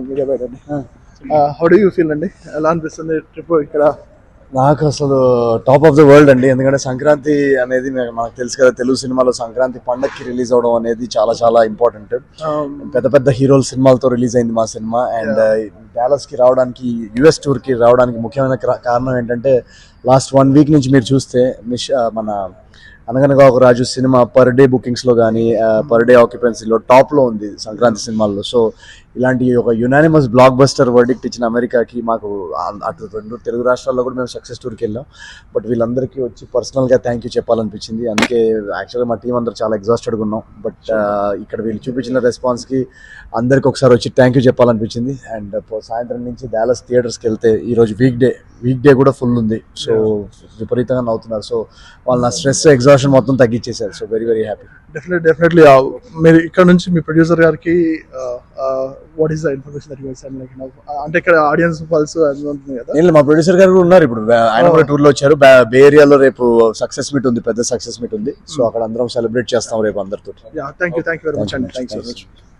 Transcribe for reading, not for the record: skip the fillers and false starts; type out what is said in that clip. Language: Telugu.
మీడియా బయట హౌ డూ యూ ఫీల్ అండి? ఎలా అనిపిస్తుంది ట్రిప్ ఇక్కడ? నాకు అసలు టాప్ ఆఫ్ ద వరల్డ్ అండి. ఎందుకంటే సంక్రాంతి అనేది మనకు తెలుసు కదా, తెలుగు సినిమాలో సంక్రాంతి పండగకి రిలీజ్ అవడం అనేది చాలా చాలా ఇంపార్టెంట్. పెద్ద పెద్ద హీరోల సినిమాలతో రిలీజ్ అయింది మా సినిమా. అండ్ డాలస్ కి రావడానికి, యుఎస్ టూర్ కి రావడానికి ముఖ్యమైన కారణం ఏంటంటే, లాస్ట్ 1 వీక్ నుంచి మీరు చూస్తే మన అనగనగా ఒక రాజు సినిమా పర్ డే బుకింగ్స్లో కానీ పర్ డే ఆక్యుపెన్సీలో టాప్లో ఉంది సంక్రాంతి సినిమాల్లో. సో ఇలాంటి ఒక యునానిమస్ బ్లాక్ బస్టర్ వర్డిక్ట్ ఇచ్చిన అమెరికాకి మాకు అటు 2 తెలుగు రాష్ట్రాల్లో కూడా మేము సక్సెస్ టూర్కి వెళ్ళాం. బట్ వీళ్ళందరికీ వచ్చి పర్సనల్గా థ్యాంక్ యూ చెప్పాలనిపించింది. అందుకే యాక్చువల్గా మా టీం అందరూ చాలా ఎగ్జాస్టెడ్గా ఉన్నాం. బట్ ఇక్కడ వీళ్ళు చూపించిన రెస్పాన్స్కి అందరికి ఒకసారి వచ్చి థ్యాంక్ యూ చెప్పాలనిపించింది. అండ్ సాయంత్రం నుంచి డాలస్ థియేటర్స్కి వెళ్తే ఈరోజు వీక్ డే కూడా ఫుల్ ఉంది. సో విపరీతంగా నవ్వుతున్నారు. సో వాళ్ళు నా స్ట్రెస్ ఎగ్జాషన్ మొత్తం తగ్గించేశారు. So very very happy. Definitely మీరు ఇక్కడ నుంచి మీ ప్రొడ్యూసర్ గారికి what is the information that you send like now? అంటే ఇక్కడ ఆడియన్స్ పల్స్ అది ఉంటుంది కదా. నేను మా ప్రొడ్యూసర్ గారు కూడా ఉన్నారు ఇప్పుడు. ఆయన కూడా టూర్ లో వచ్చారు. బే ఏరియాలో రేపు సక్సెస్ మీట్ ఉంది, పెద్ద సక్సెస్ మీట్ ఉంది. సో అక్కడ అందరం సెలబ్రేట్ చేస్తాం రేపు అందరితో. థ్యాంక్ యూ వెరీ మచ్ అండి. Thanks very much.